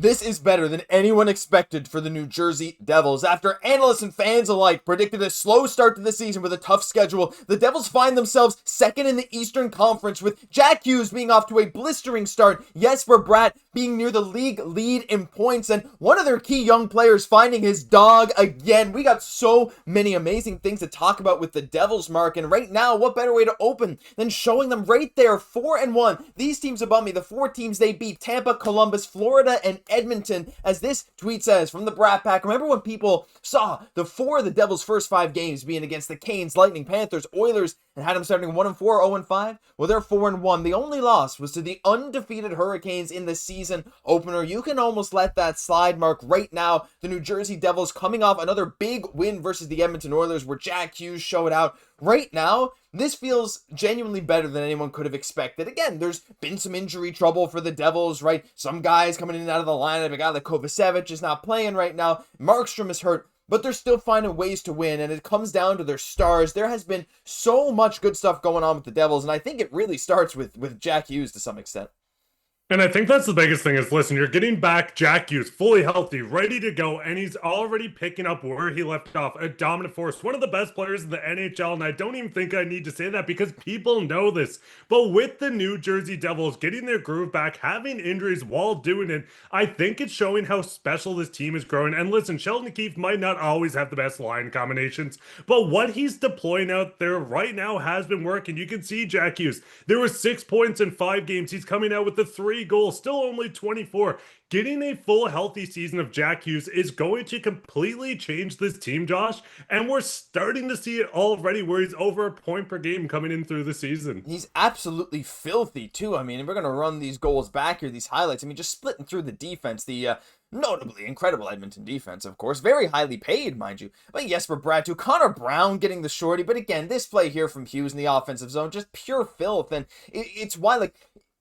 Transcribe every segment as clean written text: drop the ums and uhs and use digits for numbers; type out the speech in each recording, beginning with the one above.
This is better than anyone expected for the New Jersey Devils. After analysts and fans alike predicted a slow start to the season with a tough schedule, the Devils find themselves second in the Eastern Conference, with Jack Hughes being off to a blistering start, Jesper Bratt being near the league lead in points, and one of their key young players finding his dog again. We got so many amazing things to talk about with the Devils, Mark, and right now, what better way to open than showing them right there, 4-1. These teams above me, the four teams they beat: Tampa, Columbus, Florida, and Edmonton. As this tweet says from the Brat Pack, remember when people saw the four of the Devils' first 5 games being against the Canes, Lightning, Panthers, Oilers, and had them starting 1-4, 0-5? Well, they're 4-1. The only loss was to the undefeated Hurricanes in the season opener. You can almost let that slide, Mark. Right now, the New Jersey Devils coming off another big win versus the Edmonton Oilers where Jack Hughes showed out. Right now, this feels genuinely better than anyone could have expected. Again, there's been some injury trouble for the Devils, right? Some guys coming in and out of the lineup. A guy like Kovacevic is not playing right now. Markstrom is hurt, but they're still finding ways to win, and it comes down to their stars. There has been so much good stuff going on with the Devils, and I think it really starts with Jack Hughes to some extent. And I think that's the biggest thing is, listen, you're getting back Jack Hughes fully healthy, ready to go, and he's already picking up where he left off. A dominant force, one of the best players in the NHL, and I don't even think I need to say that because people know this. But with the New Jersey Devils getting their groove back, having injuries while doing it, I think it's showing how special this team is growing. And listen, Sheldon Keefe might not always have the best line combinations, but what he's deploying out there right now has been working. You can see Jack Hughes. There were 6 points in 5 games. He's coming out with the 3 goals, still only 24. Getting a full healthy season of Jack Hughes is going to completely change this team, Josh, and we're starting to see it already where he's over a point per game coming in through the season. He's absolutely filthy too. I mean, we're going to run these goals back here, these highlights. I mean, just splitting through the defense, the notably incredible Edmonton defense, of course, very highly paid, mind you. But Jesper Bratt too, Connor Brown getting the shorty. But again, this play here from Hughes in the offensive zone, just pure filth. And it's why, like,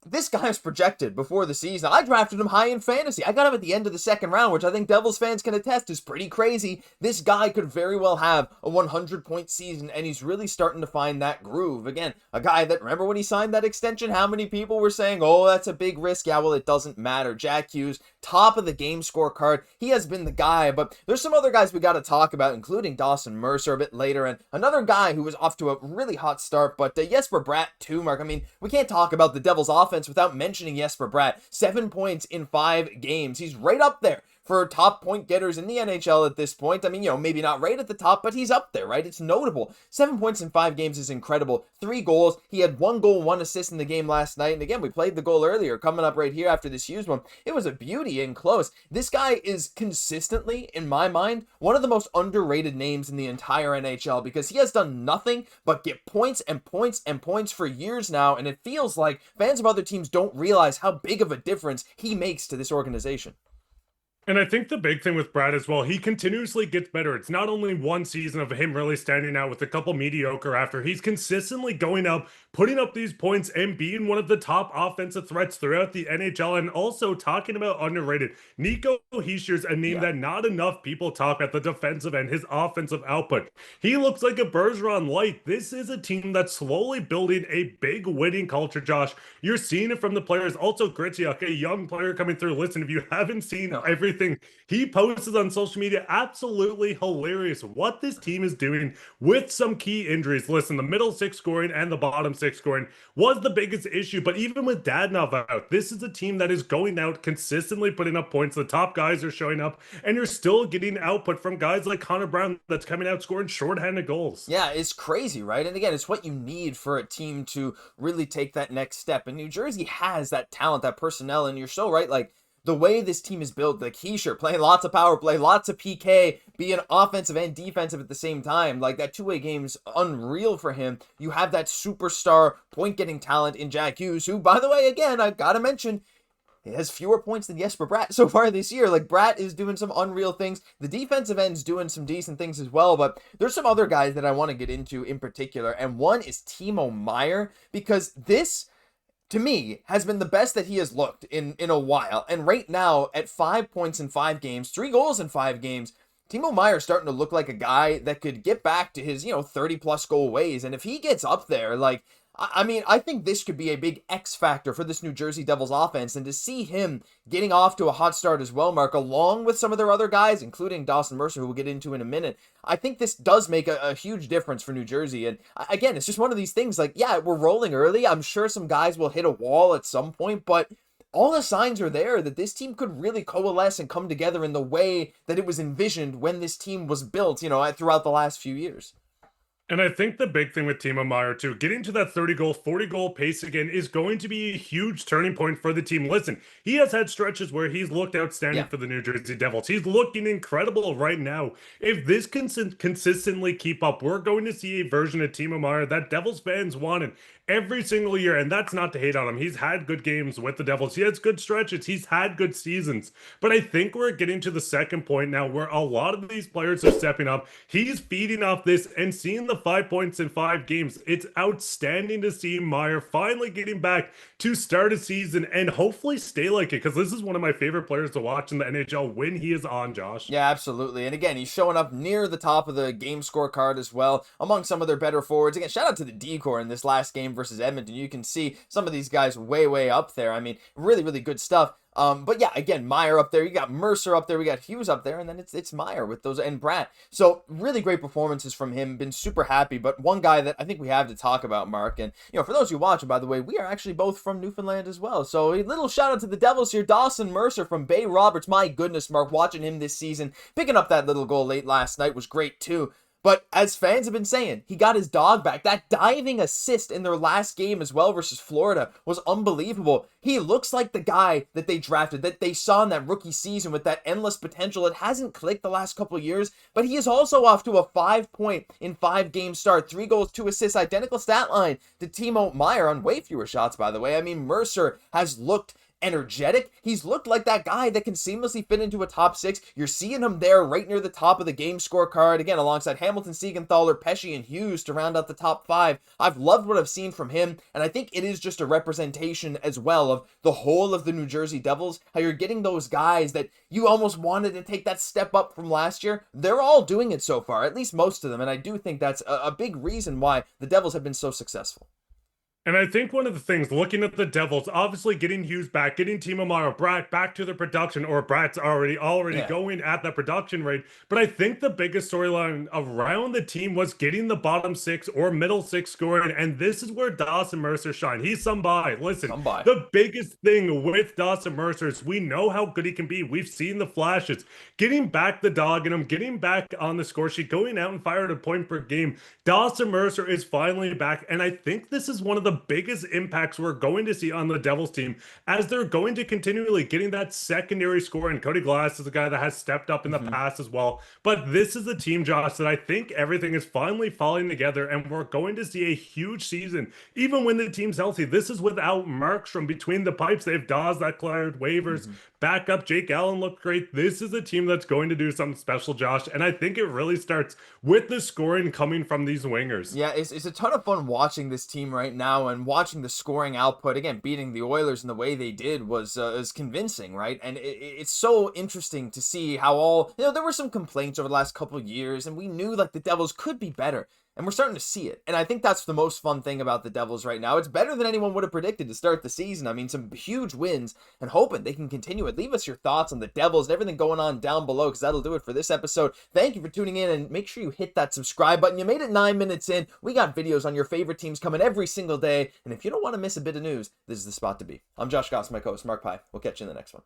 this guy was projected before the season. I drafted him high in fantasy. I got him at the end of the second round, which I think Devils fans can attest is pretty crazy. This guy could very well have a 100-point season, and he's really starting to find that groove. Again, a guy that, remember when he signed that extension, how many people were saying, oh, that's a big risk. Yeah, well, it doesn't matter. Jack Hughes, top of the game scorecard. He has been the guy, but there's some other guys we got to talk about, including Dawson Mercer a bit later, and another guy who was off to a really hot start, but Jesper Bratt too, Mark. I mean, we can't talk about the Devils offense without mentioning Jesper Bratt. 7 points in 5 games. He's right up there for top point getters in the NHL at this point. I mean, maybe not right at the top, but he's up there, right? It's notable. 7 points in 5 games is incredible. 3 goals. He had 1 goal, 1 assist in the game last night. And again, we played the goal earlier, coming up right here after this Hughes one. It was a beauty and close. This guy is consistently, in my mind, one of the most underrated names in the entire NHL because he has done nothing but get points and points and points for years now. And it feels like fans of other teams don't realize how big of a difference he makes to this organization. And I think the big thing with Brad as well, he continuously gets better. It's not only one season of him really standing out with a couple mediocre after. He's consistently going up, putting up these points, and being one of the top offensive threats throughout the NHL. And also talking about underrated, Nico Hischier's a name that not enough people talk at the defensive end, his offensive output. He looks like a Bergeron light. This is a team that's slowly building a big winning culture, Josh. You're seeing it from the players. Also, Gritiuk, a young player coming through. Listen, if you haven't seen everything he posted on social media, absolutely hilarious what this team is doing with some key injuries. Listen, the middle 6 scoring and the bottom 6 scoring was the biggest issue, but even with Dadonov out, this is a team that is going out consistently putting up points. The top guys are showing up, and you're still getting output from guys like Connor Brown that's coming out scoring shorthanded goals. Yeah, it's crazy, right? And again, it's what you need for a team to really take that next step. And New Jersey has that talent, that personnel, and you're so right, like, the way this team is built, like Hischier playing lots of power play, lots of PK, being offensive and defensive at the same time. Like, that two-way game's unreal for him. You have that superstar point-getting talent in Jack Hughes, who, by the way, again, I gotta mention, he has fewer points than Jesper Bratt so far this year. Like, Bratt is doing some unreal things. The defensive end's doing some decent things as well, but there's some other guys that I want to get into in particular, and one is Timo Meier, because this, to me, has been the best that he has looked in a while. And right now, at 5 points in 5 games, 3 goals in 5 games, Timo Meier starting to look like a guy that could get back to his, 30-plus goal ways. And if he gets up there, like, I mean, I think this could be a big X factor for this New Jersey Devils offense, and to see him getting off to a hot start as well, Mark, along with some of their other guys, including Dawson Mercer, who we'll get into in a minute, I think this does make a huge difference for New Jersey. And again, it's just one of these things like, yeah, we're rolling early. I'm sure some guys will hit a wall at some point, but all the signs are there that this team could really coalesce and come together in the way that it was envisioned when this team was built, throughout the last few years. And I think the big thing with Timo Meier, too, getting to that 30 goal, 40 goal pace again is going to be a huge turning point for the team. Listen, he has had stretches where he's looked outstanding for the New Jersey Devils. He's looking incredible right now. If this can consistently keep up, we're going to see a version of Timo Meier that Devils fans wanted every single year. And that's not to hate on him. He's had good games with the Devils. He has good stretches. He's had good seasons. But I think we're getting to the second point now where a lot of these players are stepping up. He's feeding off this and seeing the 5 points in 5 games. It's outstanding to see Meier finally getting back to start a season and hopefully stay like it, because this is one of my favorite players to watch in the NHL when he is on, Josh. Yeah, absolutely. And again, he's showing up near the top of the game scorecard as well, among some of their better forwards. Again, shout out to the D-Corps in this last game versus Edmonton. You can see some of these guys way up there. I mean, really, really good stuff. But yeah, again, Meier up there, you got Mercer up there, we got Hughes up there, and then it's Meier with those, and Bratt. So really great performances from him, been super happy. But one guy that I think we have to talk about, Mark, and for those who watch, by the way, we are actually both from Newfoundland as well. So a little shout out to the Devils here, Dawson Mercer from Bay Roberts. My goodness, Mark, watching him this season, picking up that little goal late last night was great too. But as fans have been saying, he got his dog back. That diving assist in their last game as well versus Florida was unbelievable. He looks like the guy that they drafted, that they saw in that rookie season with that endless potential. It hasn't clicked the last couple of years, but he is also off to a 5-point in 5-game start. 3 goals, 2 assists, identical stat line to Timo Meier on way fewer shots, by the way. I mean, Mercer has looked energetic. He's looked like that guy that can seamlessly fit into a top 6. You're seeing him there right near the top of the game scorecard, again, alongside Hamilton, Siegenthaler, Pesce, and Hughes to round out the top 5. I've loved what I've seen from him, and I think it is just a representation as well of the whole of the New Jersey Devils, how you're getting those guys that you almost wanted to take that step up from last year. They're all doing it so far, at least most of them, and I do think that's a big reason why the Devils have been so successful. And I think one of the things, looking at the Devils, obviously getting Hughes back, getting Timo Meier, Bratt back to the production, or Bratt's already going at the production rate. But I think the biggest storyline around the team was getting the bottom 6 or middle 6 scoring. And this is where Dawson Mercer shined. He's somebody. Listen, the biggest thing with Dawson Mercer is we know how good he can be. We've seen the flashes. Getting back the dog in him, getting back on the score sheet, going out and firing a point per game. Dawson Mercer is finally back. And I think this is one of the biggest impacts we're going to see on the Devils team as they're going to continually getting that secondary score. And Cody Glass is a guy that has stepped up in the past as well. But this is a team, Josh, that I think everything is finally falling together and we're going to see a huge season. Even when the team's healthy, this is without Markstrom between the pipes. They have Dawes that cleared waivers. Backup Jake Allen looked great. This is a team that's going to do something special, Josh. And I think it really starts with the scoring coming from these wingers. Yeah, it's a ton of fun watching this team right now and watching the scoring output. Again, beating the Oilers in the way they did was convincing, right? And it's so interesting to see how all, there were some complaints over the last couple of years and we knew like the Devils could be better. And we're starting to see it. And I think that's the most fun thing about the Devils right now. It's better than anyone would have predicted to start the season. I mean, some huge wins and hoping they can continue it. Leave us your thoughts on the Devils and everything going on down below, because that'll do it for this episode. Thank you for tuning in, and make sure you hit that subscribe button. You made it 9 minutes in. We got videos on your favorite teams coming every single day. And if you don't want to miss a bit of news, this is the spot to be. I'm Josh Gosse, my co-host Mark Pye. We'll catch you in the next one.